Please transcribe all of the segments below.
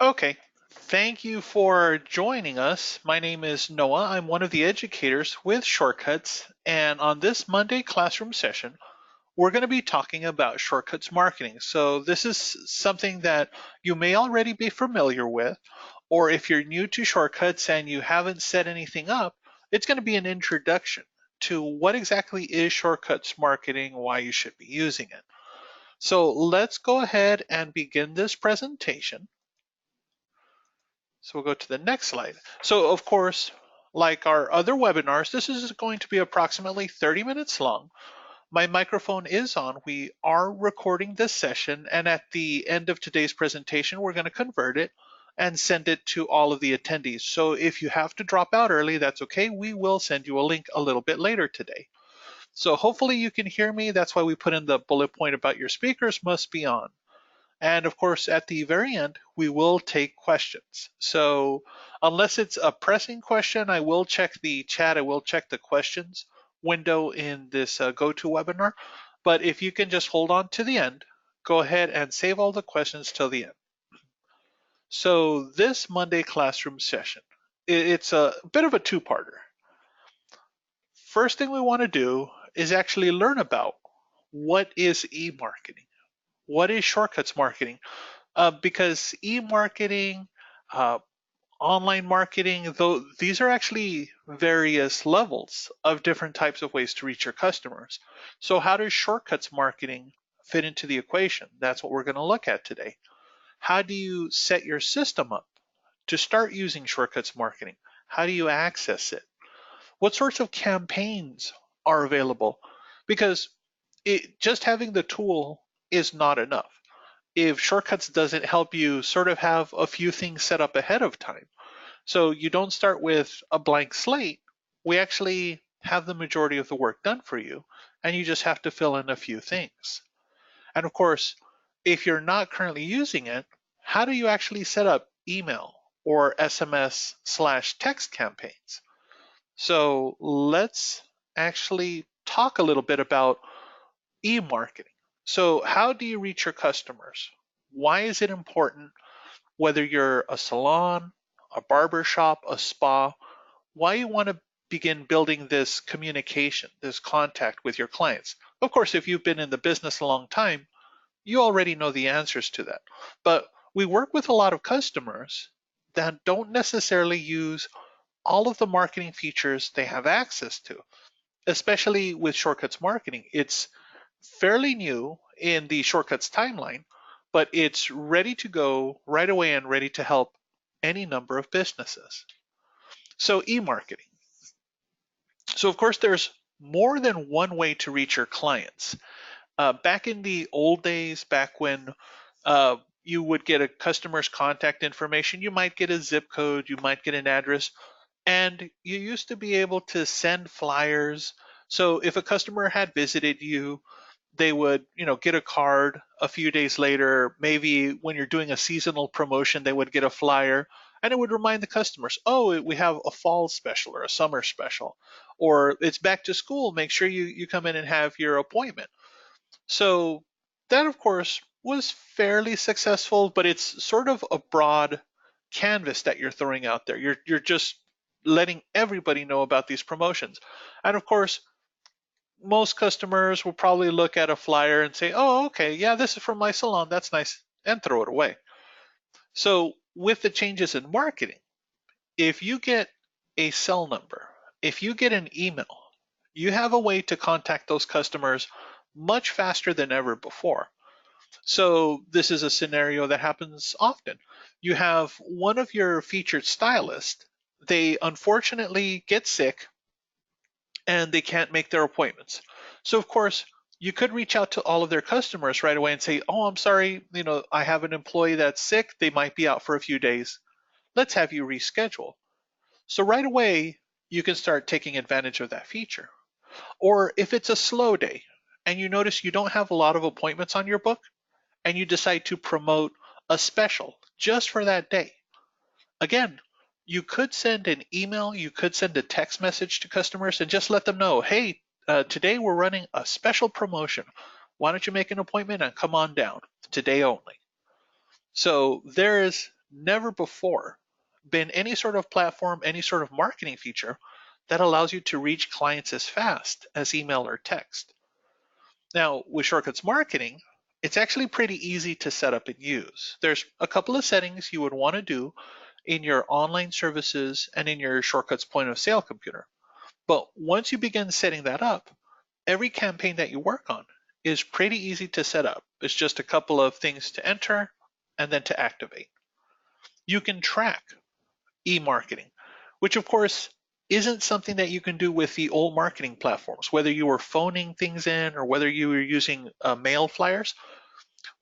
Okay, thank you for joining us. My name is Noah. I'm one of the educators with Shortcuts, and on this Monday classroom session, we're going to be talking about Shortcuts marketing. So, this is something that you may already be familiar with, or if you're new to Shortcuts and you haven't set anything up, it's going to be an introduction to what exactly is Shortcuts marketing, why you should be using it. So, let's go ahead and begin this presentation. So we'll go to the next slide. So of course, like our other webinars, this is going to be approximately 30 minutes long. My microphone is on. We are recording this session, and at the end of today's presentation, we're going to convert it and send it to all of the attendees. So if you have to drop out early, that's okay. We will send you a link a little bit later today. So hopefully you can hear me. That's why we put in the bullet point about your speakers must be on. And of course, at the very end, we will take questions. So unless it's a pressing question, I will check the chat. I will check the questions window in this GoToWebinar. But if you can just hold on to the end, go ahead and save all the questions till the end. So this Monday classroom session, it's a bit of a two-parter. First thing we want to do is actually learn about what is e-marketing. What is Shortcuts marketing? Because e-marketing, uh, online marketing, though these are actually various levels of different types of ways to reach your customers. So how does Shortcuts marketing fit into the equation? That's what we're going to look at today. How do you set your system up to start using Shortcuts marketing? How do you access it? What sorts of campaigns are available? Because just having the tool is not enough if Shortcuts doesn't help you sort of have a few things set up ahead of time. So you don't start with a blank slate. We actually have the majority of the work done for you, and you just have to fill in a few things. And of course, if you're not currently using it, how do you actually set up email or SMS/text campaigns? So let's actually talk a little bit about e-marketing. So how do you reach your customers? Why is it important whether you're a salon, a barber shop, a spa, why you want to begin building this communication, this contact with your clients? Of course, if you've been in the business a long time, you already know the answers to that. But we work with a lot of customers that don't necessarily use all of the marketing features they have access to, especially with Shortcuts marketing. It's fairly new in the Shortcuts timeline, but it's ready to go right away and ready to help any number of businesses. So e-marketing. So of course there's more than one way to reach your clients. Back in the old days, back when you would get a customer's contact information, you might get a zip code, you might get an address, and you used to be able to send flyers. So if a customer had visited you, they would, get a card a few days later. Maybe when you're doing a seasonal promotion, they would get a flyer and it would remind the customers, oh, we have a fall special or a summer special, or it's back to school. Make sure you come in and have your appointment. So that, of course, was fairly successful, but it's sort of a broad canvas that you're throwing out there. You're just letting everybody know about these promotions. And of course, most customers will probably look at a flyer and say, oh, okay, yeah, this is from my salon. That's nice, and throw it away. So, with the changes in marketing, if you get a cell number, if you get an email, you have a way to contact those customers much faster than ever before. So, this is a scenario that happens often. You have one of your featured stylists, they unfortunately get sick and they can't make their appointments. So of course, you could reach out to all of their customers right away and say, "Oh, I'm sorry, I have an employee that's sick. They might be out for a few days. Let's have you reschedule." So right away, you can start taking advantage of that feature. Or if it's a slow day and you notice you don't have a lot of appointments on your book and you decide to promote a special just for that day. Again, you could send an email, you could send a text message to customers and just let them know, hey, today we're running a special promotion. Why don't you make an appointment and come on down today only? So there is never before been any sort of platform, any sort of marketing feature that allows you to reach clients as fast as email or text. Now, with Shortcuts Marketing, it's actually pretty easy to set up and use. There's a couple of settings you would want to do in your online services and in your Shortcuts point of sale computer. But once you begin setting that up, every campaign that you work on is pretty easy to set up. It's just a couple of things to enter and then to activate. You can track e-marketing, which of course isn't something that you can do with the old marketing platforms, whether you were phoning things in or whether you were using mail flyers.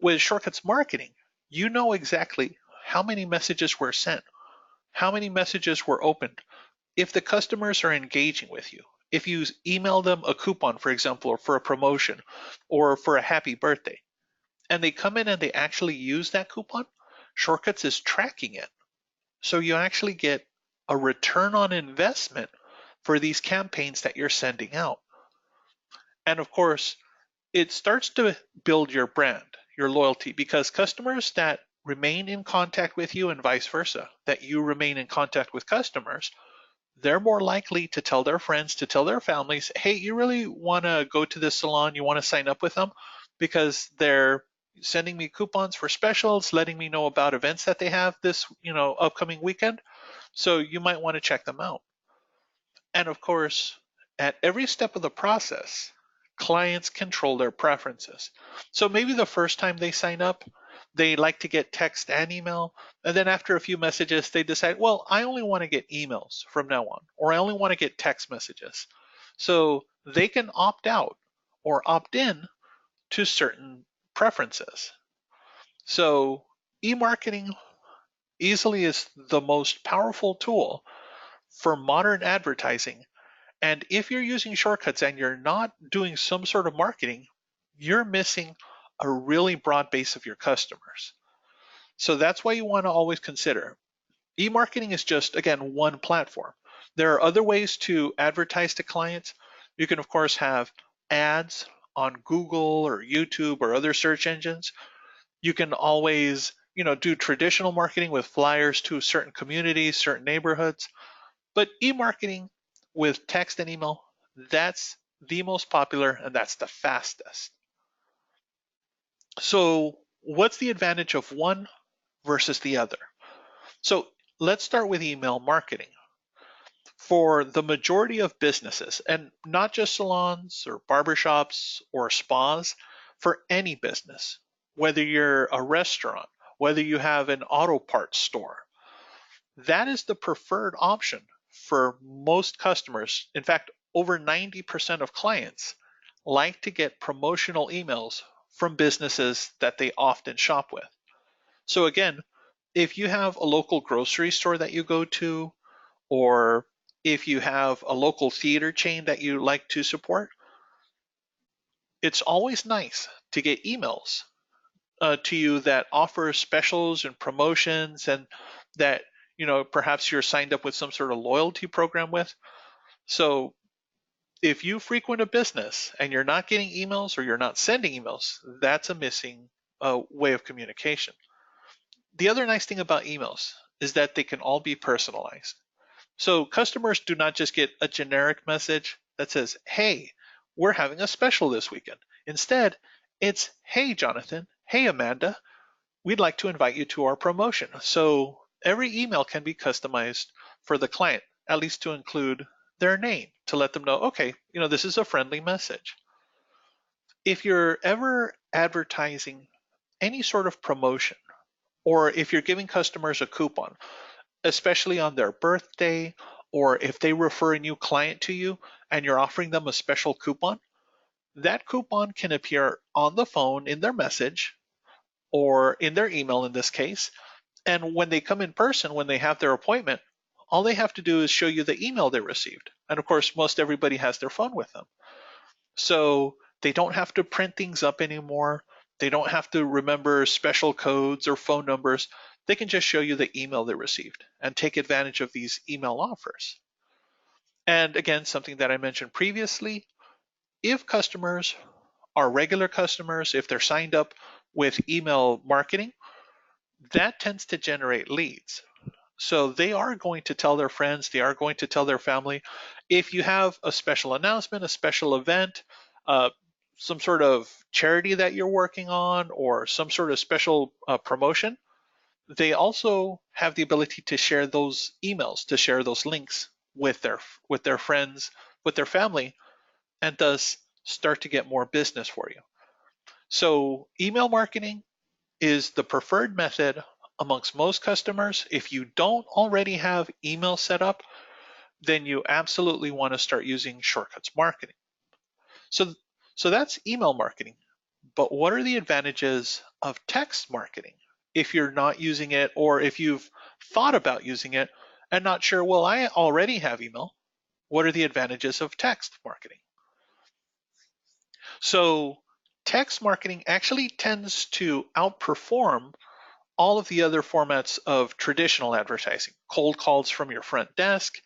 With Shortcuts Marketing, you know exactly how many messages were sent, how many messages were opened, if the customers are engaging with you, if you email them a coupon, for example, or for a promotion or for a happy birthday, and they come in and they actually use that coupon, Shortcuts is tracking it. So you actually get a return on investment for these campaigns that you're sending out. And of course, it starts to build your brand, your loyalty, because customers that remain in contact with you and vice versa, that you remain in contact with customers, they're more likely to tell their friends, to tell their families, hey, you really want to go to this salon, you want to sign up with them because they're sending me coupons for specials, letting me know about events that they have this, upcoming weekend. So you might want to check them out. And of course, at every step of the process, clients control their preferences. So maybe the first time they sign up, they like to get text and email. And then after a few messages, they decide, well, I only want to get emails from now on, or I only want to get text messages. So they can opt out or opt in to certain preferences. So e-marketing easily is the most powerful tool for modern advertising. And if you're using shortcuts and you're not doing some sort of marketing, you're missing a really broad base of your customers. So that's why you want to always consider e-marketing is just, again, one platform. There are other ways to advertise to clients. You can, of course, have ads on Google or YouTube or other search engines. You can always, do traditional marketing with flyers to certain communities, certain neighborhoods. But e-marketing with text and email, that's the most popular and that's the fastest. So what's the advantage of one versus the other? So let's start with email marketing. For the majority of businesses, and not just salons or barbershops or spas, for any business, whether you're a restaurant, whether you have an auto parts store, that is the preferred option for most customers. In fact, over 90% of clients like to get promotional emails from businesses that they often shop with. So again, if you have a local grocery store that you go to, or if you have a local theater chain that you like to support, it's always nice to get emails to you that offer specials and promotions and that perhaps you're signed up with some sort of loyalty program with. So if you frequent a business and you're not getting emails or you're not sending emails, that's a missing way of communication. The other nice thing about emails is that they can all be personalized. So customers do not just get a generic message that says, hey, we're having a special this weekend. Instead, it's, hey, Jonathan, hey, Amanda, we'd like to invite you to our promotion. So every email can be customized for the client, at least to include their name, to let them know, okay, this is a friendly message. If you're ever advertising any sort of promotion, or if you're giving customers a coupon, especially on their birthday, or if they refer a new client to you and you're offering them a special coupon, that coupon can appear on the phone in their message or in their email in this case. And when they come in person, when they have their appointment, all they have to do is show you the email they received. And of course, most everybody has their phone with them. So they don't have to print things up anymore. They don't have to remember special codes or phone numbers. They can just show you the email they received and take advantage of these email offers. And again, something that I mentioned previously, if customers are regular customers, if they're signed up with email marketing, that tends to generate leads. So they are going to tell their friends, they are going to tell their family. If you have a special announcement, a special event, uh, some sort of charity that you're working on, or some sort of special promotion, they also have the ability to share those emails, to share those links with their friends, with their family, and thus start to get more business for you. So email marketing is the preferred method amongst most customers. If you don't already have email set up, then you absolutely want to start using Shortcuts Marketing. So, so that's email marketing. But what are the advantages of text marketing if you're not using it, or if you've thought about using it and not sure, well, I already have email. What are the advantages of text marketing? So text marketing actually tends to outperform all of the other formats of traditional advertising, cold calls from your front desk.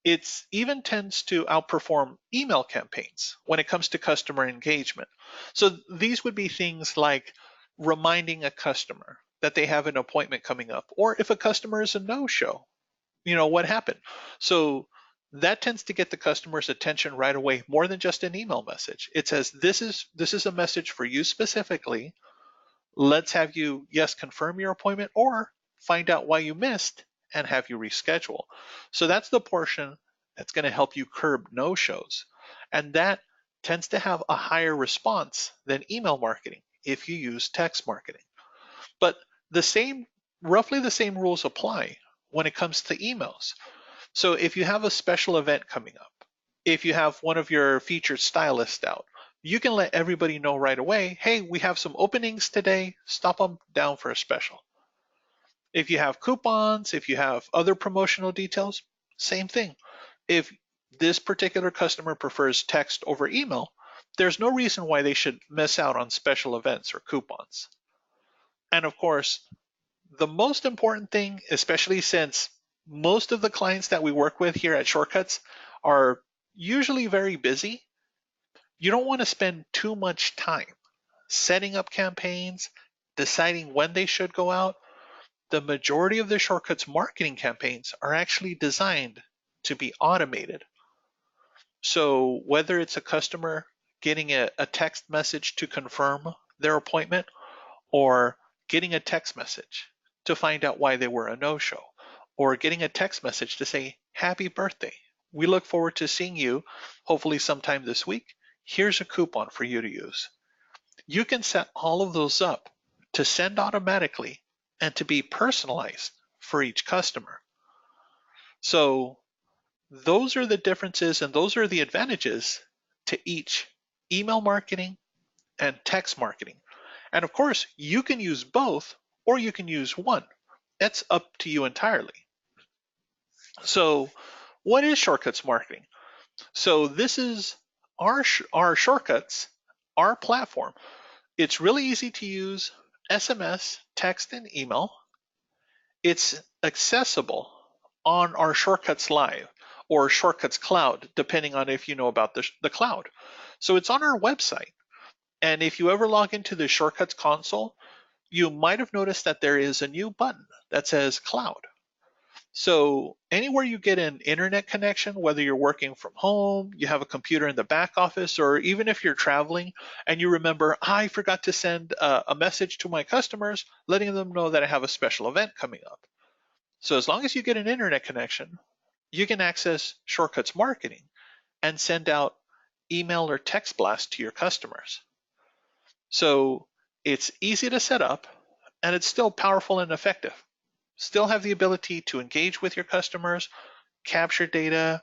It even tends to outperform email campaigns when it comes to customer engagement. So these would be things like reminding a customer that they have an appointment coming up, or if a customer is a no-show, what happened. So that tends to get the customer's attention right away, more than just an email message. It says, this is a message for you specifically. Let's have you, yes, confirm your appointment, or find out why you missed and have you reschedule. So that's the portion that's going to help you curb no-shows. And that tends to have a higher response than email marketing if you use text marketing. But roughly the same rules apply when it comes to emails. So if you have a special event coming up, if you have one of your featured stylists out, you can let everybody know right away, hey, we have some openings today, stop them down for a special. If you have coupons, if you have other promotional details, same thing. If this particular customer prefers text over email, there's no reason why they should miss out on special events or coupons. And of course, the most important thing, especially since most of the clients that we work with here at Shortcuts are usually very busy, you don't want to spend too much time setting up campaigns, deciding when they should go out. The majority of the Shortcuts marketing campaigns are actually designed to be automated. So whether it's a customer getting a text message to confirm their appointment, or getting a text message to find out why they were a no-show, or getting a text message to say, happy birthday. We look forward to seeing you, hopefully sometime this week. Here's a coupon for you to use. You can set all of those up to send automatically and to be personalized for each customer. So those are the differences and those are the advantages to each email marketing and text marketing. And of course, you can use both or you can use one. That's up to you entirely. So what is Shortcuts marketing? So this is our Shortcuts, our platform. It's really easy to use: SMS, text, and email. It's accessible on our Shortcuts Live or Shortcuts Cloud, depending on if you know about the cloud. So it's on our website. And if you ever log into the Shortcuts console, you might have noticed that there is a new button that says Cloud. So anywhere you get an internet connection, whether you're working from home, you have a computer in the back office, or even if you're traveling and you remember, I forgot to send a message to my customers, letting them know that I have a special event coming up. So as long as you get an internet connection, you can access Shortcuts Marketing and send out email or text blast to your customers. So it's easy to set up and it's still powerful and effective. Still have the ability to engage with your customers, capture data,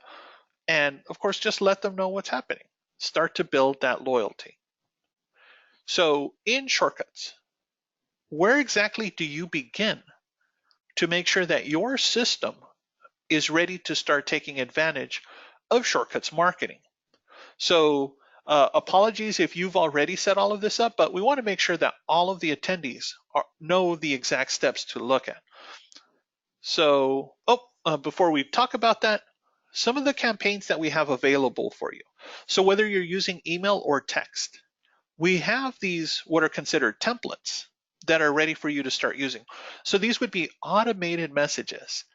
and of course, just let them know what's happening. Start to build that loyalty. So in Shortcuts, where exactly do you begin to make sure that your system is ready to start taking advantage of Shortcuts marketing? So apologies if you've already set all of this up, but we want to make sure that all of the attendees know the exact steps to look at. So, before we talk about that, some of the campaigns that we have available for you. So whether you're using email or text, we have these what are considered templates. that are ready for you to start using. So these would be automated messages.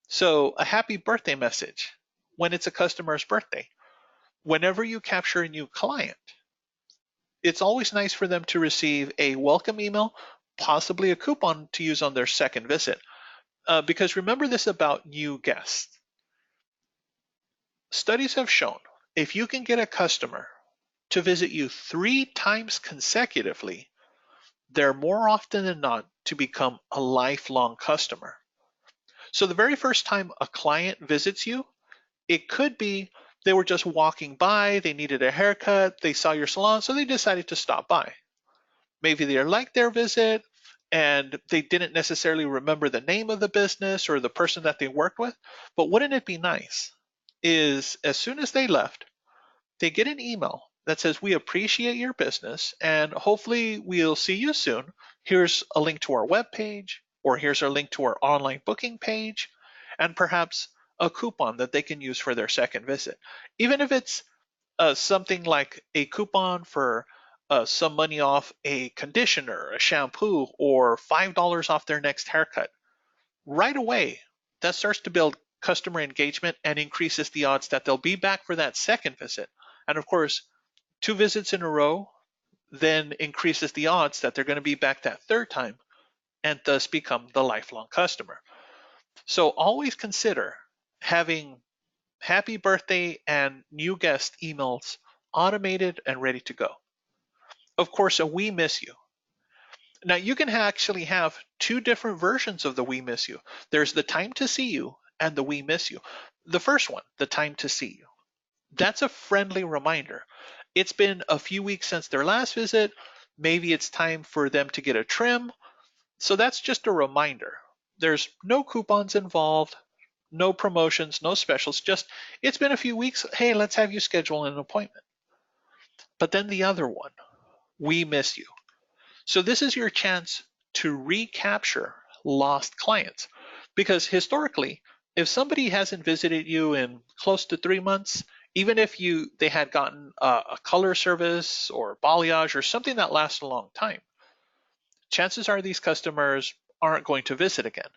So a happy birthday message when it's a customer's birthday. Whenever you capture a new client, it's always nice for them to receive a welcome email, possibly a coupon to use on their second visit. Because remember this about new guests. Studies have shown if you can get a customer to visit you 3 times consecutively, they're more often than not to become a lifelong customer. So the very first time a client visits you, it could be they were just walking by, they needed a haircut, they saw your salon, so they decided to stop by. Maybe they liked their visit and they didn't necessarily remember the name of the business or the person that they worked with. But wouldn't it be nice is as soon as they left, they get an email that says, "We appreciate your business and hopefully we'll see you soon. Here's a link to our webpage, or here's a link to our online booking page, and perhaps a coupon that they can use for their second visit." Even if it's something like a coupon for some money off a conditioner, a shampoo, or $5 off their next haircut, right away, that starts to build customer engagement and increases the odds that they'll be back for that second visit. And of course, 2 visits in a row then increases the odds that they're going to be back that third time and thus become the lifelong customer. So always consider having happy birthday and new guest emails automated and ready to go. Of course, a "we miss you." Now you can actually have 2 different versions of the "we miss you." There's the "time to see you" and the "we miss you." The first one, the "time to see you," that's a friendly reminder. It's been a few weeks since their last visit. Maybe it's time for them to get a trim. So that's just a reminder. There's no coupons involved, no promotions, no specials, just it's been a few weeks. Hey, let's have you schedule an appointment. But then the other one, "we miss you." So this is your chance to recapture lost clients. Because historically, if somebody hasn't visited you in close to 3 months, even if they had gotten a color service or balayage or something that lasts a long time, chances are these customers aren't going to visit again.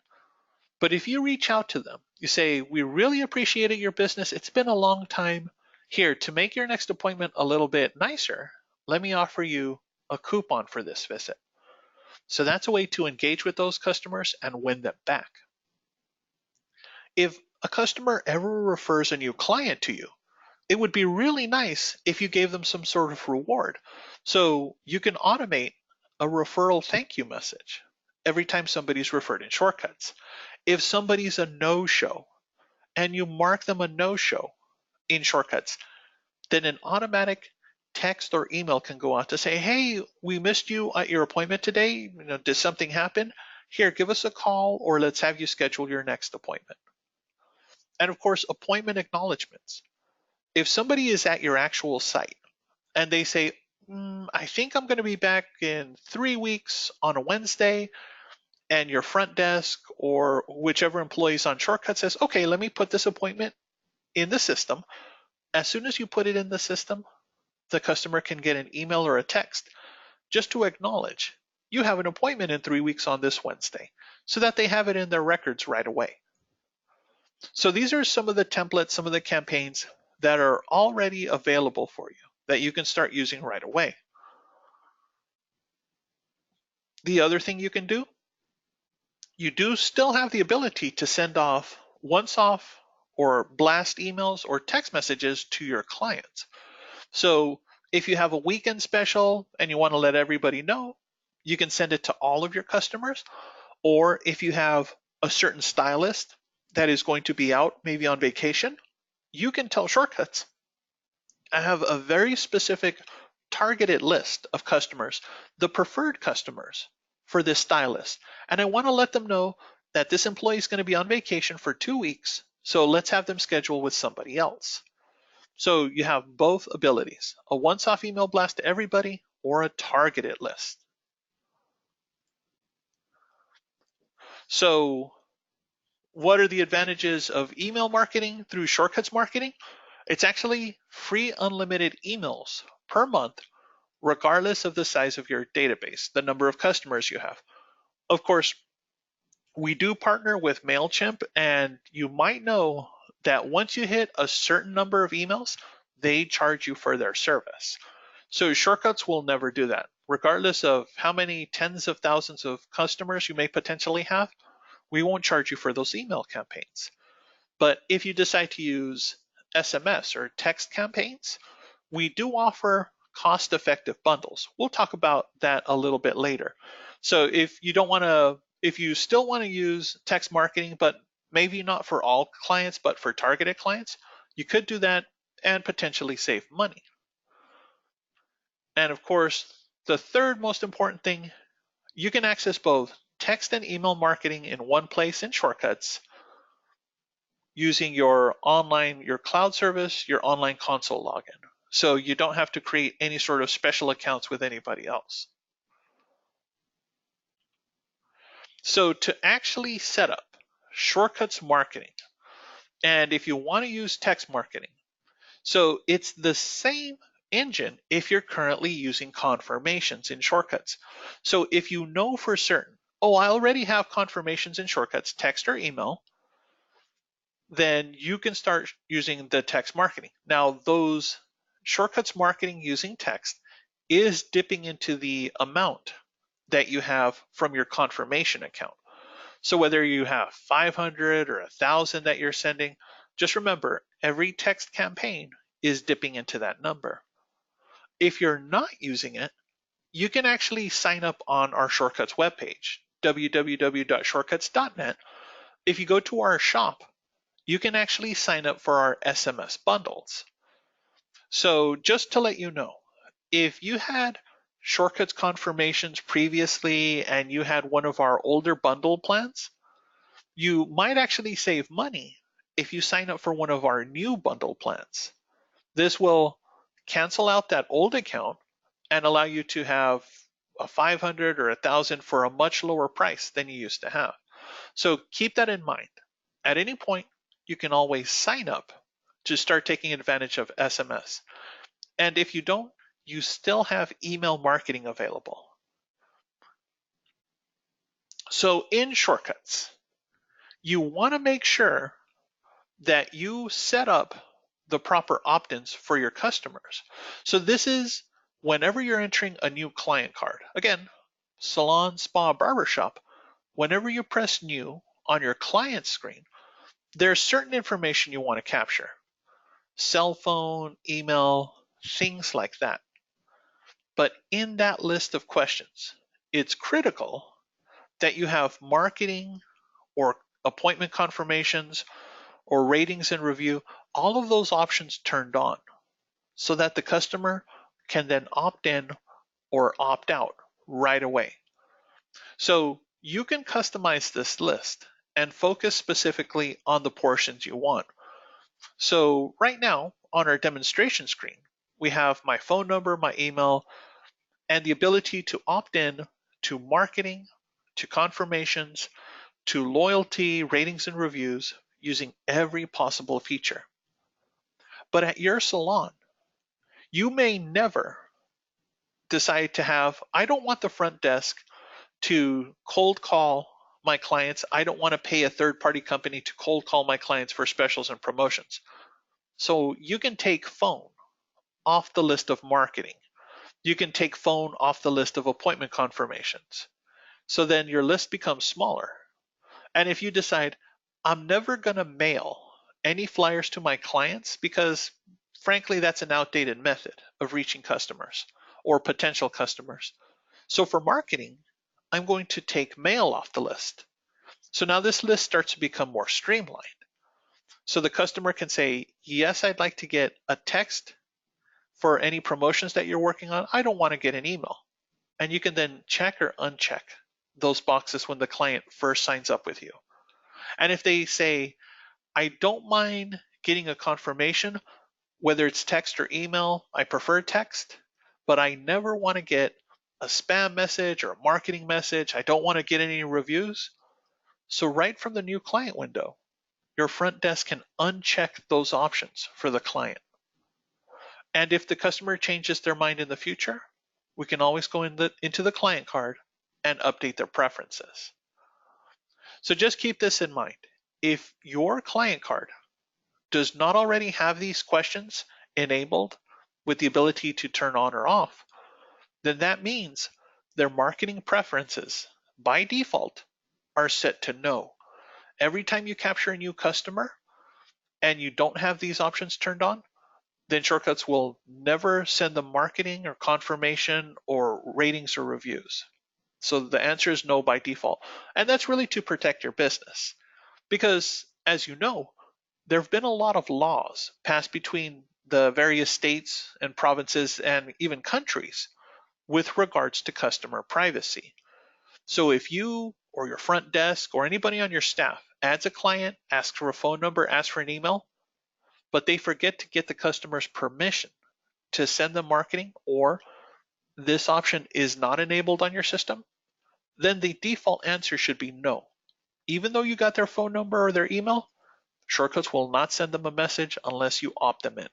But if you reach out to them, you say, "We really appreciated your business. It's been a long time. Here, to make your next appointment a little bit nicer, let me offer you a coupon for this visit." So that's a way to engage with those customers and win them back. If a customer ever refers a new client to you, it would be really nice if you gave them some sort of reward. So you can automate a referral thank you message every time somebody's referred in Shortcuts. If somebody's a no-show and you mark them a no-show in Shortcuts, then an automatic text or email can go out to say, "Hey, we missed you at your appointment today. Did something happen? Here, give us a call or let's have you schedule your next appointment." And of course, appointment acknowledgments. If somebody is at your actual site and they say, "I think I'm going to be back in 3 weeks on a Wednesday," and your front desk or whichever employees on Shortcut says, "Okay, let me put this appointment in the system." As soon as you put it in the system, the customer can get an email or a text just to acknowledge you have an appointment in 3 weeks on this Wednesday, so that they have it in their records right away. So these are some of the templates, some of the campaigns that are already available for you that you can start using right away. The other thing you can do, you do still have the ability to send off once-off or blast emails or text messages to your clients. So if you have a weekend special and you want to let everybody know, you can send it to all of your customers. Or if you have a certain stylist that is going to be out maybe on vacation, you can tell Shortcuts, "I have a very specific targeted list of customers, the preferred customers for this stylist. And I want to let them know that this employee is going to be on vacation for 2 weeks. So let's have them schedule with somebody else." So you have both abilities, a once-off email blast to everybody or a targeted list. So what are the advantages of email marketing through Shortcuts marketing? It's actually free unlimited emails per month regardless of the size of your database, the number of customers you have. Of course, we do partner with MailChimp, and you might know that once you hit a certain number of emails, they charge you for their service. So Shortcuts will never do that. Regardless of how many tens of thousands of customers you may potentially have, we won't charge you for those email campaigns. But if you decide to use SMS or text campaigns, we do offer cost-effective bundles. We'll talk about that a little bit later. So if you still want to use text marketing, but maybe not for all clients, but for targeted clients, you could do that and potentially save money. And of course, the third most important thing, you can access both text and email marketing in one place in Shortcuts using your cloud service, your online console login. So you don't have to create any sort of special accounts with anybody else. So to actually set up Shortcuts marketing, and if you want to use text marketing, so it's the same engine if you're currently using confirmations in Shortcuts. So if you know for certain, oh, I already have confirmations in Shortcuts, text or email, then you can start using the text marketing. Now, those Shortcuts marketing using text is dipping into the amount that you have from your confirmation account. So whether you have 500 or 1,000 that you're sending, just remember every text campaign is dipping into that number. If you're not using it, you can actually sign up on our Shortcuts webpage, www.shortcuts.net. If you go to our shop, you can actually sign up for our SMS bundles. So just to let you know, if you had Shortcuts confirmations previously and you had one of our older bundle plans, you might actually save money if you sign up for one of our new bundle plans. This will cancel out that old account and allow you to have a 500 or 1,000 for a much lower price than you used to have. So keep that in mind. At any point, you can always sign up to start taking advantage of SMS. And if you don't, you still have email marketing available. So in Shortcuts, you want to make sure that you set up the proper opt-ins for your customers. So this is whenever you're entering a new client card. Again, salon, spa, barbershop, whenever you press new on your client screen, there's certain information you want to capture. Cell phone, email, things like that. But in that list of questions, it's critical that you have marketing or appointment confirmations or ratings and review, all of those options turned on so that the customer can then opt in or opt out right away. So you can customize this list and focus specifically on the portions you want. So right now on our demonstration screen, we have my phone number, my email, and the ability to opt in to marketing, to confirmations, to loyalty, ratings, and reviews using every possible feature. But at your salon, you may never decide to have, I don't want the front desk to cold call my clients. I don't want to pay a third party company to cold call my clients for specials and promotions. So you can take phone off the list of marketing. You can take phone off the list of appointment confirmations. So then your list becomes smaller. And if you decide, I'm never going to mail any flyers to my clients because frankly, that's an outdated method of reaching customers or potential customers. So for marketing, I'm going to take mail off the list. So now this list starts to become more streamlined. So the customer can say, yes, I'd like to get a text for any promotions that you're working on. I don't want to get an email. And you can then check or uncheck those boxes when the client first signs up with you. And if they say, I don't mind getting a confirmation, whether it's text or email, I prefer text, but I never want to get a spam message or a marketing message. I don't want to get any reviews. So right from the new client window, your front desk can uncheck those options for the client. And if the customer changes their mind in the future, we can always go into the client card and update their preferences. So just keep this in mind. If your client card does not already have these questions enabled with the ability to turn on or off, then that means their marketing preferences by default are set to no. Every time you capture a new customer and you don't have these options turned on, then Shortcuts will never send them marketing or confirmation or ratings or reviews. So the answer is no by default. And that's really to protect your business. Because as you know, there have been a lot of laws passed between the various states and provinces and even countries with regards to customer privacy. So if you or your front desk or anybody on your staff adds a client, asks for a phone number, asks for an email, but they forget to get the customer's permission to send them marketing, or this option is not enabled on your system, then the default answer should be no. Even though you got their phone number or their email, Shortcuts will not send them a message unless you opt them in.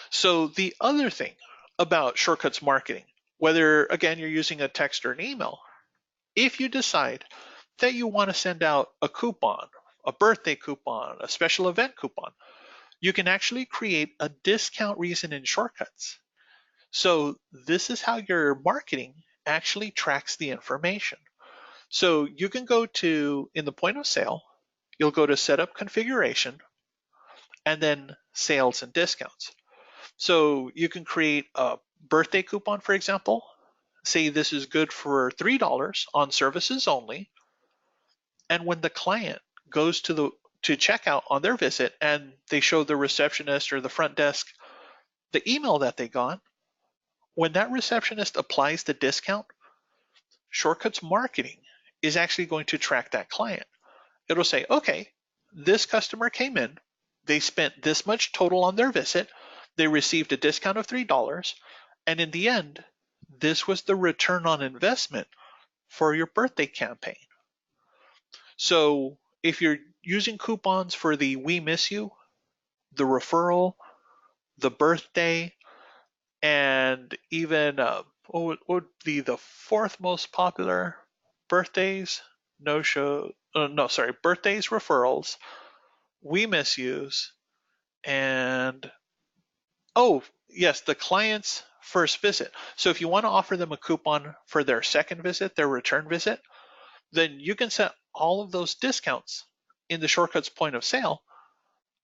So the other thing about Shortcuts marketing, whether again you're using a text or an email, if you decide that you want to send out a coupon, a birthday coupon, a special event coupon, you can actually create a discount reason in Shortcuts. So this is how your marketing actually tracks the information. So you can go to, in the point of sale, you'll go to setup configuration and then sales and discounts. So you can create a birthday coupon, for example. Say this is good for $3 on services only. And when the client goes to checkout on their visit and they show the receptionist or the front desk the email that they got, when that receptionist applies the discount, Shortcuts marketing is actually going to track that client. It'll say, okay, this customer came in, they spent this much total on their visit, they received a discount of $3, and in the end, this was the return on investment for your birthday campaign. So if you're using coupons for the We Miss You, the referral, the birthday, and even what would be the fourth most popular? Birthdays, no show, no, sorry, birthdays, referrals, We Miss Yous, and oh, yes, the client's first visit. So if you want to offer them a coupon for their second visit, their return visit, then you can set all of those discounts in the Shortcuts point of sale,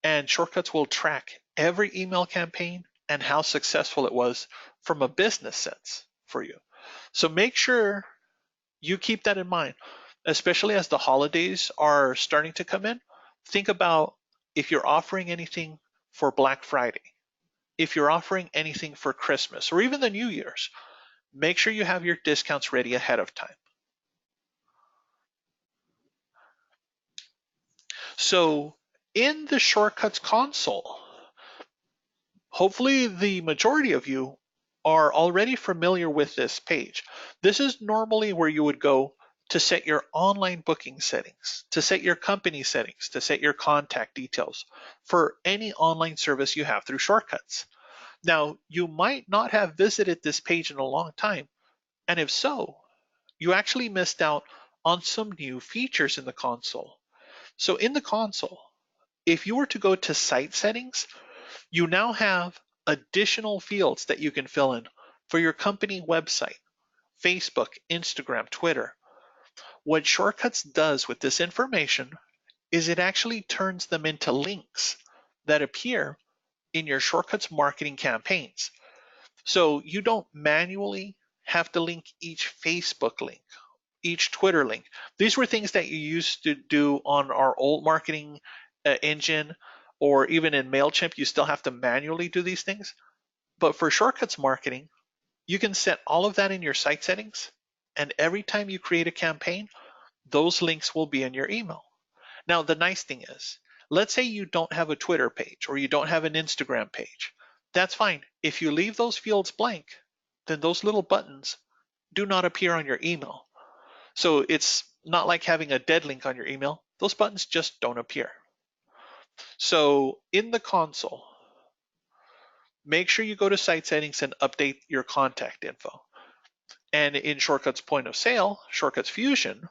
and Shortcuts will track every email campaign and how successful it was from a business sense for you. So make sure you keep that in mind, especially as the holidays are starting to come in. Think about if you're offering anything for Black Friday, if you're offering anything for Christmas or even the New Year's, make sure you have your discounts ready ahead of time. So in the Shortcuts console, hopefully the majority of you are already familiar with this page. This is normally where you would go to set your online booking settings, to set your company settings, to set your contact details for any online service you have through Shortcuts. Now, you might not have visited this page in a long time, and if so, you actually missed out on some new features in the console. So in the console, if you were to go to site settings, you now have additional fields that you can fill in for your company website, Facebook, Instagram, Twitter. What Shortcuts does with this information is it actually turns them into links that appear in your Shortcuts marketing campaigns. So you don't manually have to link each Facebook link, each Twitter link. These were things that you used to do on our old marketing engine, or even in MailChimp, you still have to manually do these things. But for Shortcuts marketing, you can set all of that in your site settings. And every time you create a campaign, those links will be in your email. Now, the nice thing is, let's say you don't have a Twitter page or you don't have an Instagram page. That's fine. If you leave those fields blank, then those little buttons do not appear on your email. So it's not like having a dead link on your email. Those buttons just don't appear. So in the console, make sure you go to site settings and update your contact info. And in Shortcuts Point of Sale, Shortcuts Fusion,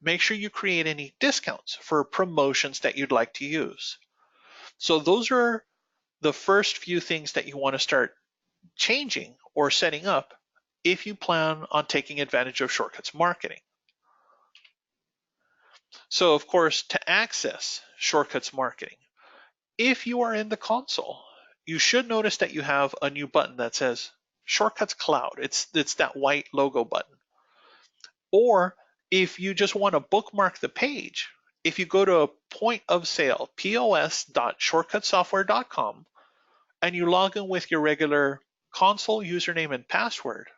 make sure you create any discounts for promotions that you'd like to use. So those are the first few things that you want to start changing or setting up if you plan on taking advantage of Shortcuts marketing. So of course, to access Shortcuts marketing, if you are in the console, you should notice that you have a new button that says Shortcuts Cloud. It's that white logo button. Or if you just want to bookmark the page, if you go to a point of sale, pos.shortcutsoftware.com, and you log in with your regular console username and password,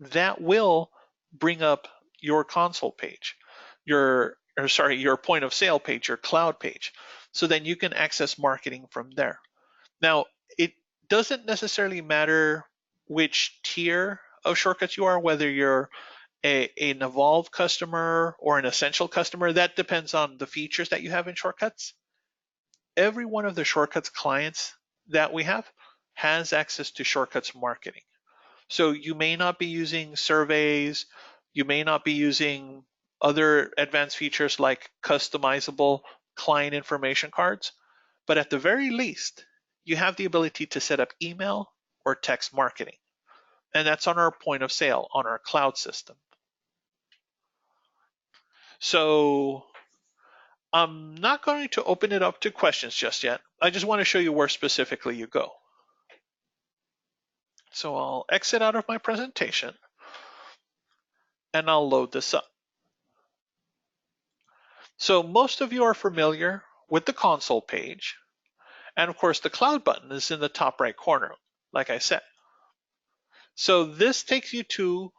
that will bring up your console page, your point of sale page, your cloud page. So then you can access marketing from there. Now, it doesn't necessarily matter which tier of Shortcuts you are, whether you're an Evolve customer or an Essential customer. That depends on the features that you have in Shortcuts. Every one of the Shortcuts clients that we have has access to Shortcuts marketing. So you may not be using surveys, you may not be using other advanced features like customizable client information cards, but at the very least, you have the ability to set up email or text marketing. And that's on our point of sale, on our cloud system. So I'm not going to open it up to questions just yet. I just want to show you where specifically you go. So I'll exit out of my presentation and I'll load this up. So most of you are familiar with the console page. And of course, the cloud button is in the top right corner, like I said. So this takes you to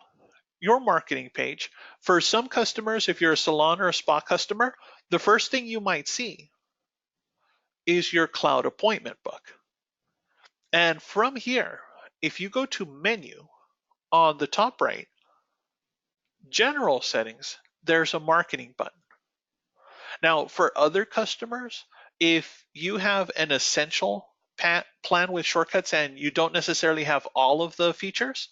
your marketing page. For some customers, if you're a salon or a spa customer, the first thing you might see is your cloud appointment book. And from here, if you go to menu on the top right, general settings, there's a marketing button. Now, for other customers, if you have an essential plan with Shortcuts and you don't necessarily have all of the features,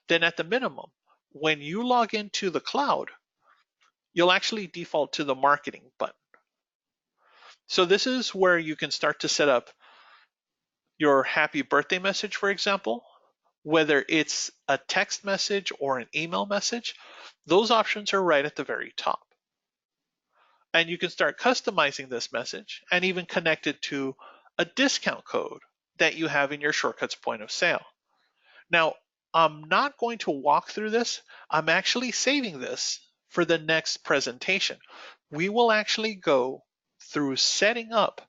then at the minimum, when you log into the cloud, you'll actually default to the marketing button. So this is where you can start to set up your happy birthday message, for example, whether it's a text message or an email message. Those options are right at the very top. And you can start customizing this message and even connect it to a discount code that you have in your Shortcuts point of sale. Now, I'm not going to walk through this. I'm actually saving this for the next presentation. We will actually go through setting up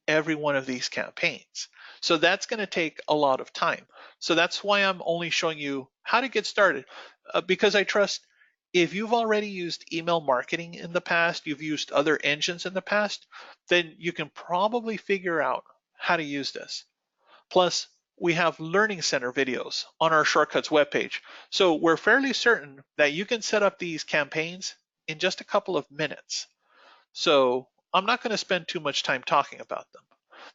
every one of these campaigns. So that's going to take a lot of time. So that's why I'm only showing you how to get started, because I trust if you've already used email marketing in the past, you've used other engines in the past, then you can probably figure out how to use this. Plus, we have Learning Center videos on our Shortcuts webpage. So we're fairly certain that you can set up these campaigns in just a couple of minutes. So I'm not going to spend too much time talking about them,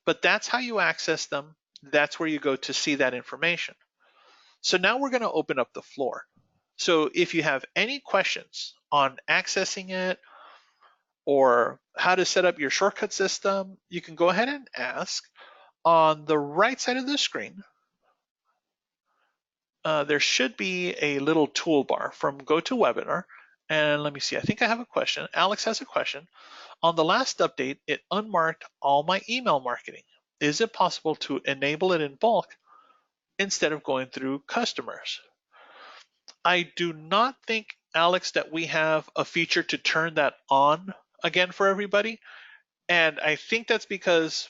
but that's how you access them. That's where you go to see that information. So now we're going to open up the floor. So if you have any questions on accessing it or how to set up your shortcut system, you can go ahead and ask. On the right side of the screen, there should be a little toolbar from GoToWebinar. And let me see, I think I have a question. Alex has a question. On the last update, it unmarked all my email marketing. Is it possible to enable it in bulk instead of going through customers? I do not think, Alex, that we have a feature to turn that on again for everybody. And I think that's because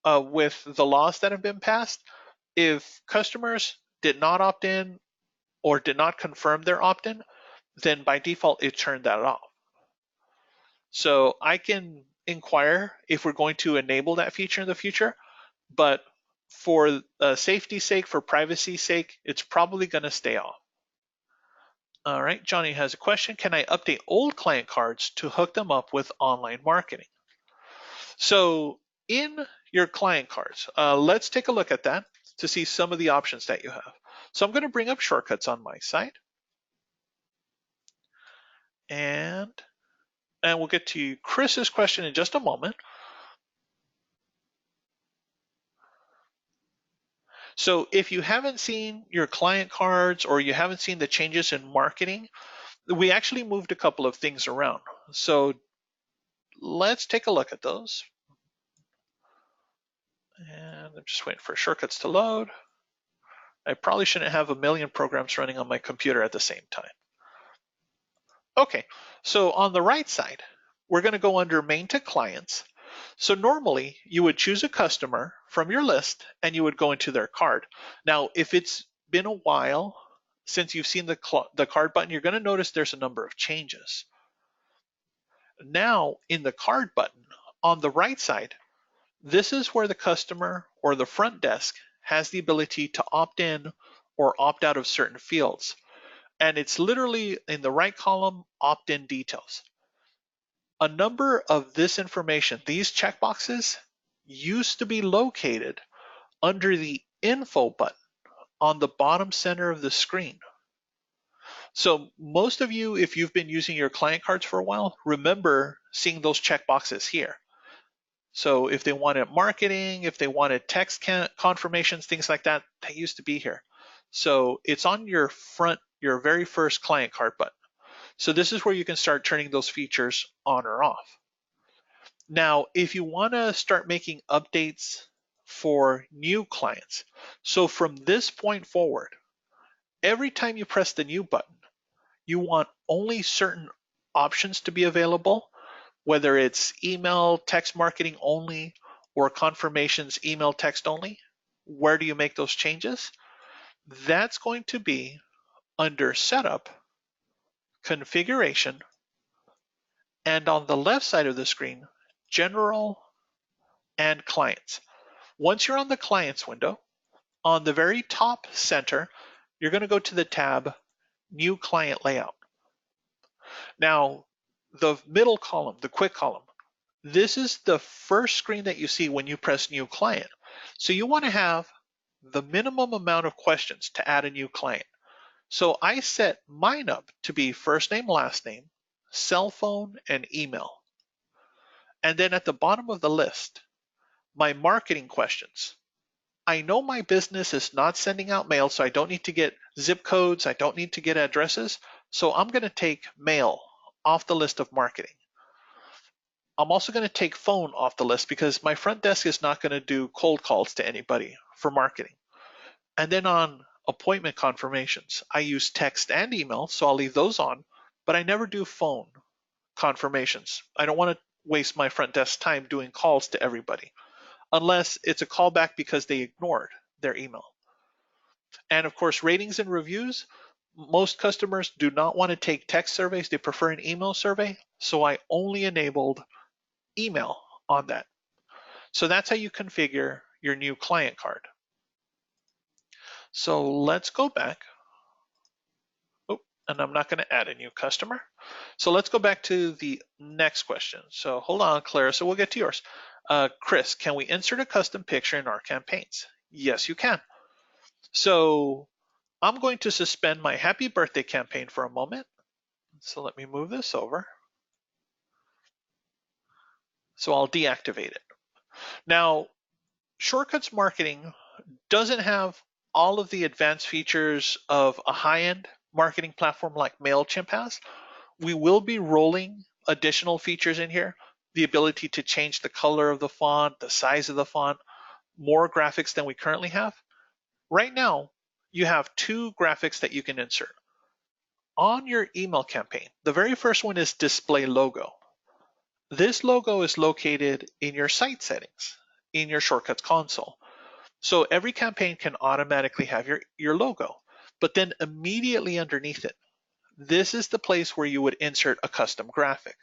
with the laws that have been passed, if customers did not opt in or did not confirm their opt-in, then by default, it turned that off. So I can inquire if we're going to enable that feature in the future, but for safety's sake, for privacy's sake, it's probably going to stay off. All right, Johnny has a question. Can I update old client cards to hook them up with online marketing? So in your client cards, let's take a look at that. to see some of the options that you have. So I'm going to bring up shortcuts on my side. And we'll get to Chris's question in just a moment. So if you haven't seen your client cards or you haven't seen the changes in marketing, we actually moved a couple of things around. So let's take a look at those. And I'm just waiting for shortcuts to load. I probably shouldn't have a million programs running on my computer at the same time. Okay, so on the right side, we're going to go under main to clients. So normally you would choose a customer from your list and you would go into their card. Now, if it's been a while since you've seen the card button, you're going to notice there's a number of changes. Now in the card button on the right side, this is where the customer or the front desk has the ability to opt in or opt out of certain fields. And it's literally in the right column, opt-in details. A number of this information, these checkboxes, used to be located under the info button on the bottom center of the screen. So most of you, if you've been using your client cards for a while, remember seeing those checkboxes here. So if they wanted marketing, if they wanted text confirmations, things like that, they used to be here. So it's on your very first client card button. So this is where you can start turning those features on or off. Now, if you want to start making updates for new clients, so from this point forward, every time you press the new button, you want only certain options to be available, whether it's email, text marketing only, or confirmations, email, text only. Where do you make those changes? That's going to be under Setup, Configuration, and on the left side of the screen, General and Clients. Once you're on the Clients window, on the very top center, you're going to go to the tab New Client Layout. Now, the middle column, the quick column, this is the first screen that you see when you press New Client. So you want to have the minimum amount of questions to add a new client. So I set mine up to be first name, last name, cell phone, and email. And then at the bottom of the list, my marketing questions. I know my business is not sending out mail, so I don't need to get zip codes. I don't need to get addresses. So I'm going to take mail off the list of marketing. I'm also going to take phone off the list because my front desk is not going to do cold calls to anybody for marketing. And then on appointment confirmations, I use text and email, so I'll leave those on, but I never do phone confirmations. I don't want to waste my front desk time doing calls to everybody, unless it's a callback because they ignored their email. And of course, ratings and reviews, most customers do not want to take text surveys. They prefer an email survey. So I only enabled email on that. So that's how you configure your new client card. So let's go back. Oh, and I'm not going to add a new customer. So let's go back to the next question. So hold on, Clara. So we'll get to yours. Chris, can we insert a custom picture in our campaigns? Yes, you can. So I'm going to suspend my happy birthday campaign for a moment. So let me move this over. So I'll deactivate it. Now, Shortcuts Marketing doesn't have all of the advanced features of a high-end marketing platform like MailChimp has. We will be rolling additional features in here, the ability to change the color of the font, the size of the font, more graphics than we currently have. Right now, you have two graphics that you can insert. On your email campaign, the very first one is display logo. This logo is located in your site settings, in your Shortcuts console. So every campaign can automatically have your logo, but then immediately underneath it, this is the place where you would insert a custom graphic.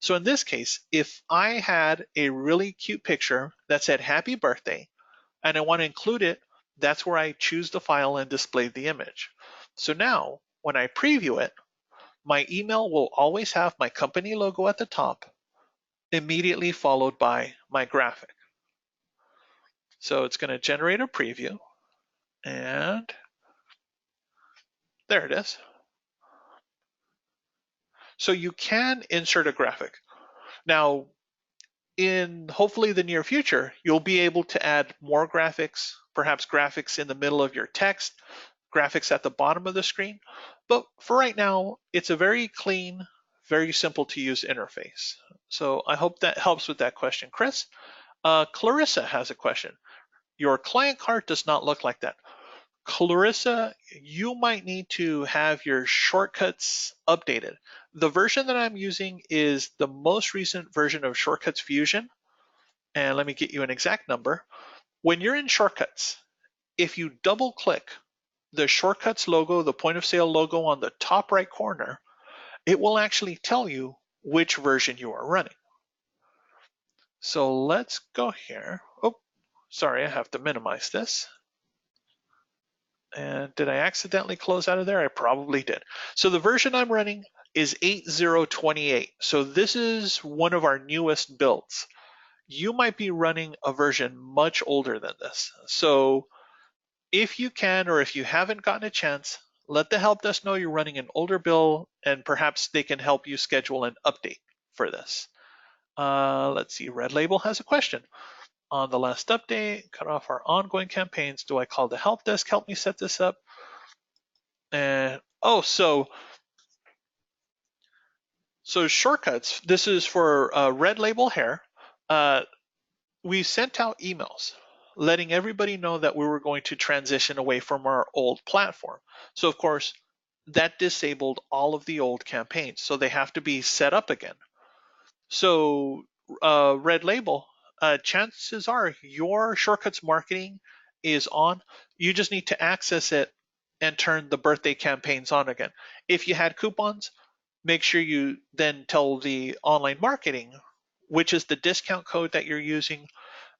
So in this case, if I had a really cute picture that said happy birthday and I want to include it, that's where I choose the file and display the image. So now when I preview it, my email will always have my company logo at the top, immediately followed by my graphic. So it's going to generate a preview. And there it is. So you can insert a graphic. Now, in hopefully the near future, you'll be able to add more graphics, perhaps graphics in the middle of your text, graphics at the bottom of the screen. But for right now, it's a very clean, very simple to use interface. So I hope that helps with that question, Chris. Clarissa has a question. Your client card does not look like that. Clarissa, you might need to have your shortcuts updated. The version that I'm using is the most recent version of Shortcuts Fusion. And let me get you an exact number. When you're in Shortcuts, if you double click the Shortcuts logo, the point of sale logo on the top right corner, it will actually tell you which version you are running. So let's go here. Oh, sorry, I have to minimize this. And did I accidentally close out of there? I probably did. So the version I'm running is 8.0.28. So this is one of our newest builds. You might be running a version much older than this. So if you can, or if you haven't gotten a chance, let the help desk know you're running an older build, and perhaps they can help you schedule an update for this. Let's see, Red Label has a question. On the last update, cut off our ongoing campaigns. Do I call the help desk? Help me set this up. And oh, so shortcuts. This is for Red Label Hair. We sent out emails letting everybody know that we were going to transition away from our old platform. So of course, that disabled all of the old campaigns. So they have to be set up again. So Red Label, chances are your shortcuts marketing is on. You just need to access it and turn the birthday campaigns on again. If you had coupons, make sure you then tell the online marketing which is the discount code that you're using,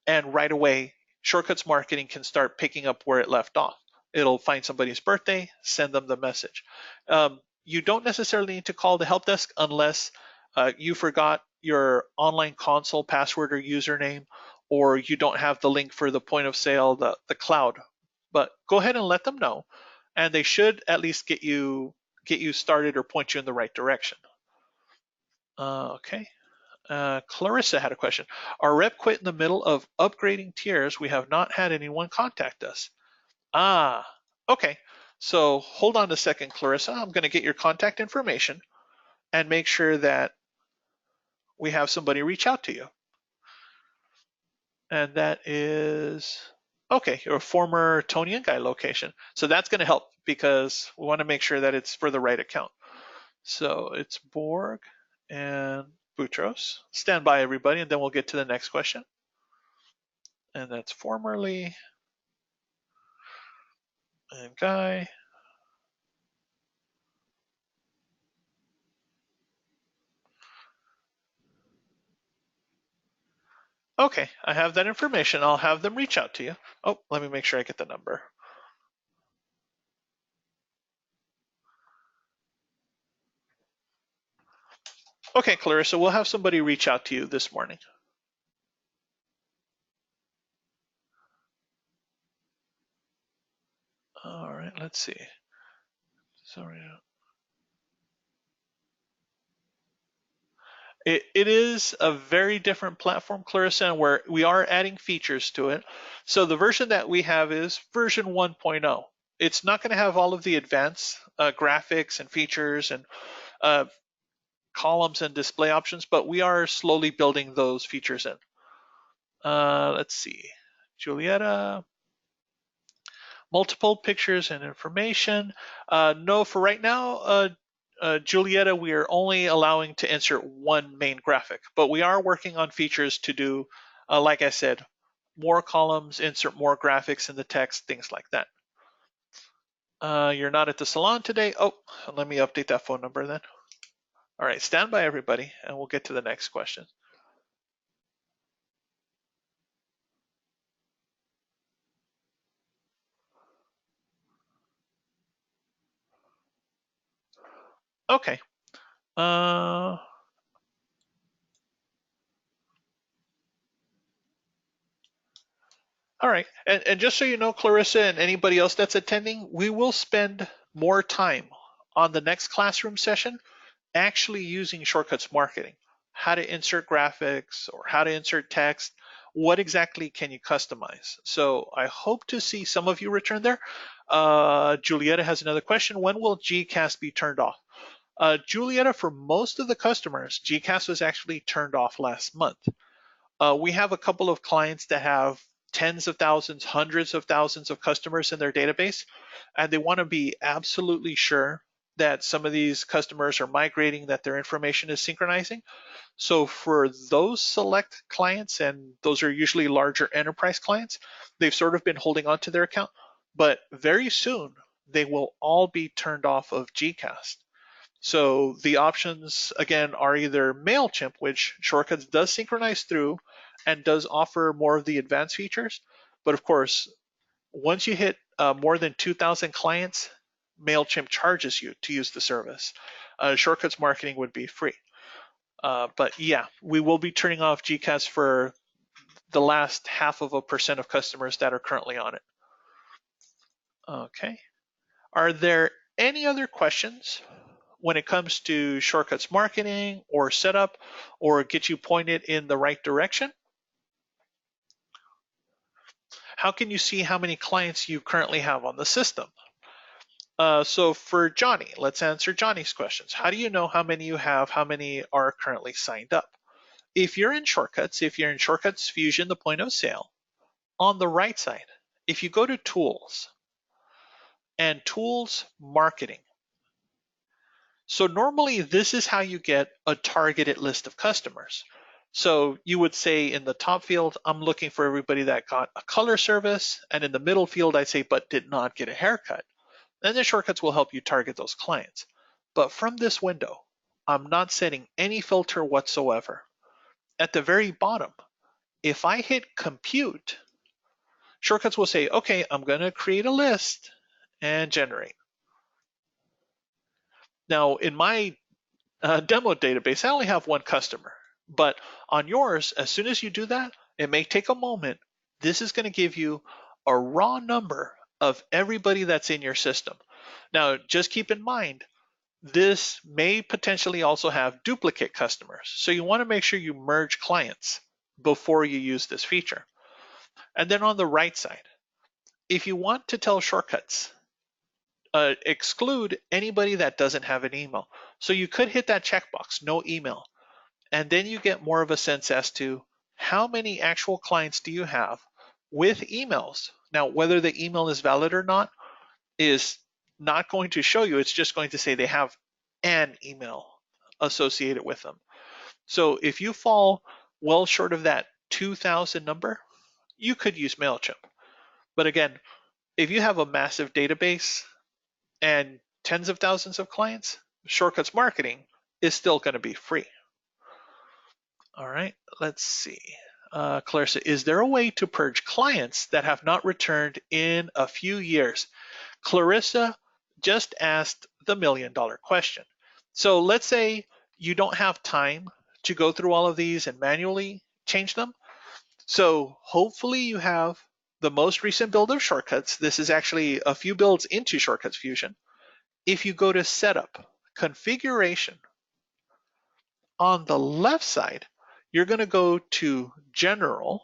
and right away shortcuts marketing can start picking up where it left off. It'll find somebody's birthday, send them the message. You don't necessarily need to call the help desk unless you forgot your online console password or username, or you don't have the link for the point of sale, the cloud. But go ahead and let them know, and they should at least get you started or point you in the right direction. Okay. Clarissa had a question. Our rep quit in the middle of upgrading tiers. We have not had anyone contact us. Ah, okay. So hold on a second, Clarissa. I'm going to get your contact information and make sure that we have somebody reach out to you. And that is, okay, your former Tony and Guy location. So that's going to help because we want to make sure that it's for the right account. So it's Borg and Boutros. Stand by, everybody, and then we'll get to the next question. And that's formerly and Guy. Okay, I have that information. I'll have them reach out to you. Oh, let me make sure I get the number. Okay, Clarissa, we'll have somebody reach out to you this morning. All right, let's see. Sorry. It is a very different platform, Clarissa, and where we are adding features to it. So the version that we have is version 1.0. It's not going to have all of the advanced graphics and features and uh, columns and display options, but we are slowly building those features in. Let's see. Julieta, multiple pictures and information. No, for right now, Julieta, we are only allowing to insert one main graphic, but we are working on features to do, like I said, more columns, insert more graphics in the text, things like that. You're not at the salon today. Oh, let me update that phone number then. All right, stand by, everybody, and we'll get to the next question. Okay. All right. And just so you know, Clarissa and anybody else that's attending, we will spend more time on the next classroom session actually using Shortcuts Marketing, how to insert graphics or how to insert text. What exactly can you customize? So I hope to see some of you return there. Julietta has another question. When will GCast be turned off? Julietta, for most of the customers, GCast was actually turned off last month. We have a couple of clients that have tens of thousands, hundreds of thousands of customers in their database, and they want to be absolutely sure that some of these customers are migrating, that their information is synchronizing. So for those select clients, and those are usually larger enterprise clients, they've sort of been holding on to their account, but very soon they will all be turned off of GCast. So the options again are either MailChimp, which Shortcuts does synchronize through and does offer more of the advanced features. But of course, once you hit more than 2,000 clients, MailChimp charges you to use the service. Shortcuts Marketing would be free. But yeah, we will be turning off GCast for the last 0.5% of customers that are currently on it. Okay. Are there any other questions when it comes to Shortcuts Marketing or setup or get you pointed in the right direction? How can you see how many clients you currently have on the system? So for Johnny, let's answer Johnny's questions. How do you know how many you have, how many are currently signed up? If you're in Shortcuts, if you're in Shortcuts Fusion, the point of sale, on the right side, if you go to Tools and Tools Marketing, so normally this is how you get a targeted list of customers. So you would say in the top field, I'm looking for everybody that got a color service, and in the middle field, I'd say, but did not get a haircut. Then the Shortcuts will help you target those clients. But from this window, I'm not setting any filter whatsoever. At the very bottom, if I hit compute, Shortcuts will say, okay, I'm going to create a list and generate. Now, in my demo database, I only have one customer. But on yours, as soon as you do that, it may take a moment. This is going to give you a raw number of everybody that's in your system. Now, just keep in mind, this may potentially also have duplicate customers. So you want to make sure you merge clients before you use this feature. And then on the right side, if you want to tell Shortcuts, exclude anybody that doesn't have an email. So you could hit that checkbox, no email, and then you get more of a sense as to how many actual clients do you have with emails. Now, whether the email is valid or not is not going to show you. It's just going to say they have an email associated with them. So if you fall well short of that 2,000 number, you could use MailChimp. But again, if you have a massive database and tens of thousands of clients, Shortcuts Marketing is still going to be free. All right, let's see. Clarissa, is there a way to purge clients that have not returned in a few years? Clarissa just asked the $1 million question. So let's say you don't have time to go through all of these and manually change them. So hopefully you have the most recent build of Shortcuts. This is actually a few builds into Shortcuts Fusion. If you go to Setup, Configuration, on the left side, you're going to go to General,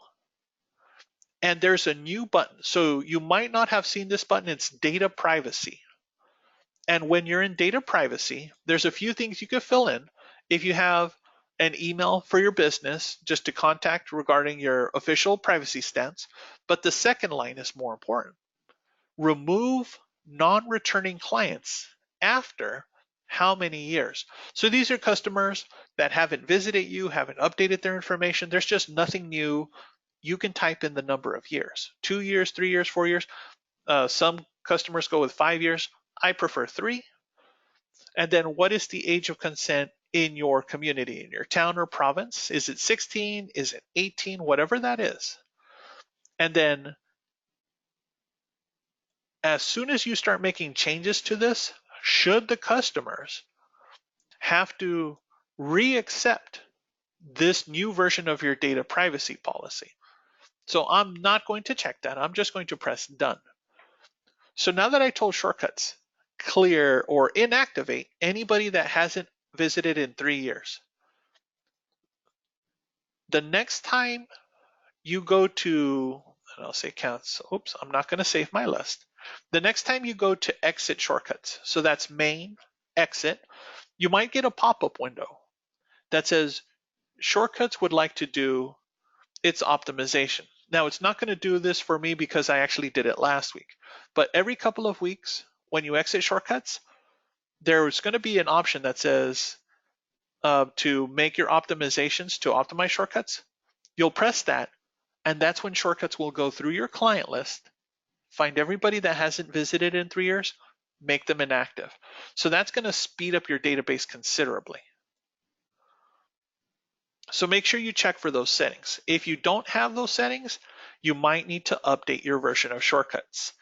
and there's a new button. So you might not have seen this button. It's Data Privacy. And when you're in Data Privacy, there's a few things you could fill in. If you have an email for your business, just to contact regarding your official privacy stance. But the second line is more important. Remove non-returning clients after how many years? So these are customers that haven't visited you, haven't updated their information. There's just nothing new. You can type in the number of years, 2 years, 3 years, 4 years. Some customers go with 5 years. I prefer 3. And then what is the age of consent in your community, in your town or province? Is it 16? Is it 18? Whatever that is. And then as soon as you start making changes to this, should the customers have to re-accept this new version of your data privacy policy, So I'm not going to check that. I'm just going to press done. So now that I told Shortcuts, clear or inactivate anybody that hasn't visited in 3 years, the next time you go to, and I'll say cancel, oops, I'm not going to save my list. The next time you go to exit Shortcuts, so that's main, exit, you might get a pop-up window that says Shortcuts would like to do its optimization. Now, it's not going to do this for me because I actually did it last week, but every couple of weeks when you exit Shortcuts, there's going to be an option that says to make your optimizations to optimize Shortcuts. You'll press that, and that's when Shortcuts will go through your client list, find everybody that hasn't visited in 3 years, make them inactive. So that's going to speed up your database considerably. So make sure you check for those settings. If you don't have those settings, you might need to update your version of Shortcuts.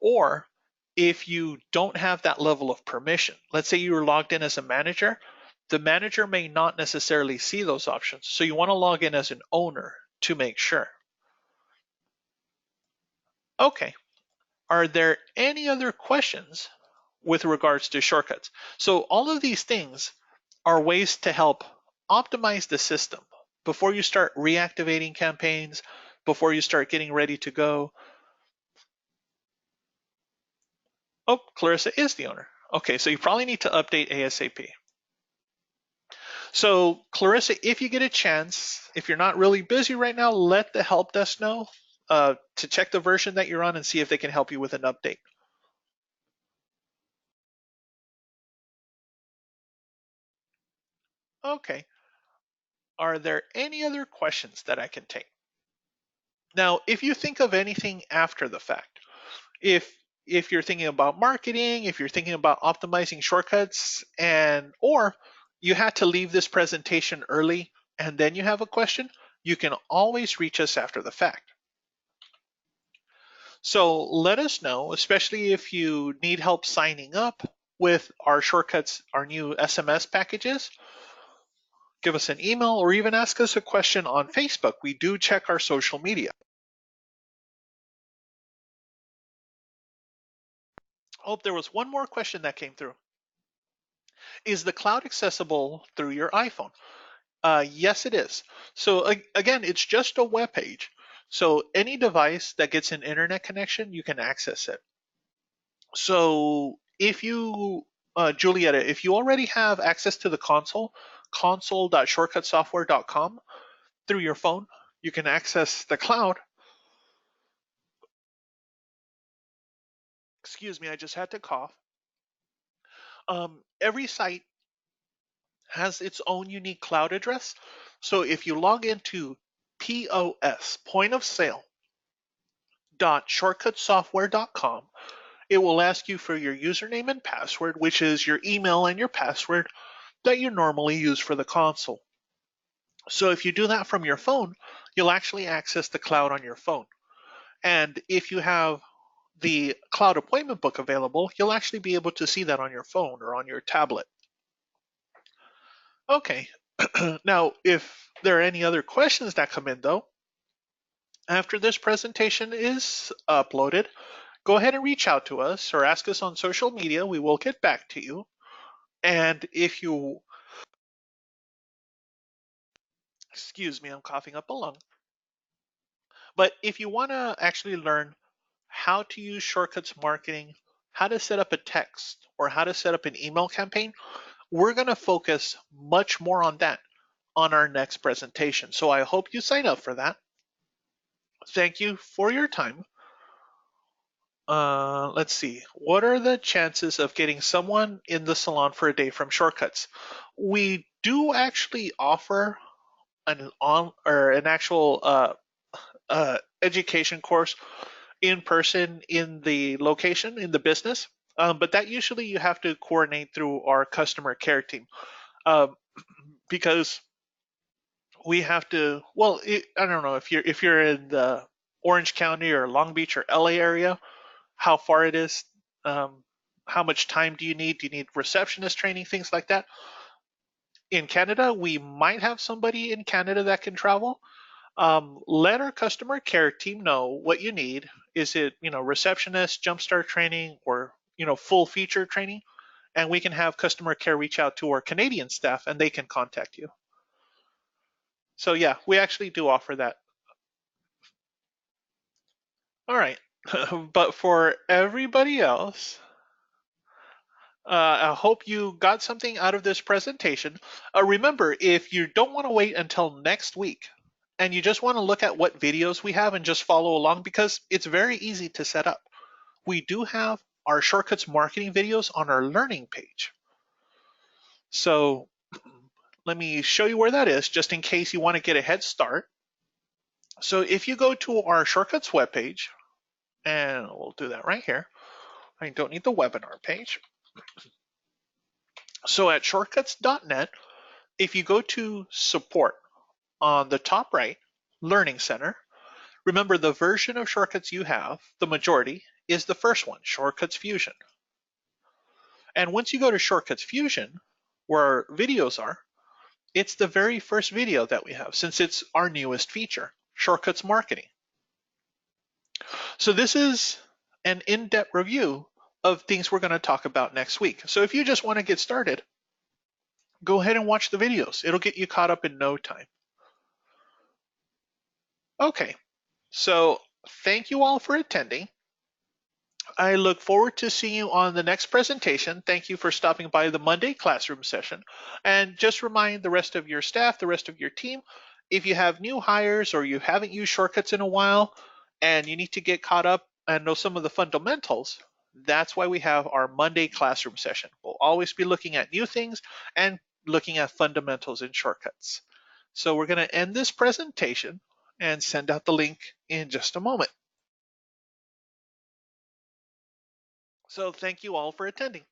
Or if you don't have that level of permission, let's say you were logged in as a manager, the manager may not necessarily see those options. So you want to log in as an owner to make sure. Okay, are there any other questions with regards to Shortcuts? So all of these things are ways to help optimize the system before you start reactivating campaigns, before you start getting ready to go. Oh, Clarissa is the owner. Okay, so you probably need to update ASAP. So Clarissa, if you get a chance, if you're not really busy right now, let the help desk know to check the version that you're on and see if they can help you with an update. Okay. Are there any other questions that I can take? Now, if you think of anything after the fact, if you're thinking about marketing, if you're thinking about optimizing Shortcuts, and or you had to leave this presentation early and then you have a question, you can always reach us after the fact. So let us know, especially if you need help signing up with our Shortcuts, our new SMS packages. Give us an email or even ask us a question on Facebook. We do check our social media. Oh, there was one more question that came through. Is the cloud accessible through your iPhone? Yes, it is. So again, it's just a web page. So any device that gets an internet connection, you can access it. So if you, Julietta, if you already have access to the console.shortcutsoftware.com through your phone, you can access the cloud. Excuse me, I just had to cough. Every site has its own unique cloud address. So if you log into POS, point of sale, .shortcutsoftware.com, it will ask you for your username and password, which is your email and your password that you normally use for the console. So if you do that from your phone, you'll actually access the cloud on your phone. And if you have the cloud appointment book available, you'll actually be able to see that on your phone or on your tablet. Okay, now if there are any other questions that come in though, after this presentation is uploaded, go ahead and reach out to us or ask us on social media. We will get back to you. And if you, excuse me, I'm coughing up a lung. But if you want to actually learn how to use Shortcuts marketing, how to set up a text, or how to set up an email campaign, we're going to focus much more on that on our next presentation. So I hope you sign up for that. Thank you for your time. Let's see. What are the chances of getting someone in the salon for a day from Shortcuts? We do actually offer an actual education course in person in the location in the business, but that usually you have to coordinate through our customer care team um, because we have to. Well, I don't know if you're in the Orange County or Long Beach or LA area, how far it is. Um, how much time do you need? Do you need receptionist training, things like that? In Canada, we might have somebody in Canada that can travel. Let our customer care team know what you need. Is it, receptionist, jumpstart training, or, full feature training? And we can have customer care reach out to our Canadian staff and they can contact you. So yeah, we actually do offer that. All right. But for everybody else, I hope you got something out of this presentation. Remember, if you don't want to wait until next week and you just want to look at what videos we have and just follow along, because it's very easy to set up. We do have our Shortcuts marketing videos on our learning page. So let me show you where that is, just in case you want to get a head start. So if you go to our Shortcuts webpage, and we'll do that right here. I don't need the webinar page. So at shortcuts.net, if you go to support on the top right, Learning Center, remember the version of Shortcuts you have, the majority, is the first one, Shortcuts Fusion. And once you go to Shortcuts Fusion, where our videos are, it's the very first video that we have since it's our newest feature, Shortcuts Marketing. So this is an in-depth review of things we're going to talk about next week. So if you just want to get started, go ahead and watch the videos. It'll get you caught up in no time. Okay, so thank you all for attending. I look forward to seeing you on the next presentation. Thank you for stopping by the Monday classroom session. And just remind the rest of your staff, the rest of your team, if you have new hires or you haven't used Shortcuts in a while and you need to get caught up and know some of the fundamentals, that's why we have our Monday classroom session. We'll always be looking at new things and looking at fundamentals in Shortcuts. So we're going to end this presentation and send out the link in just a moment. So thank you all for attending.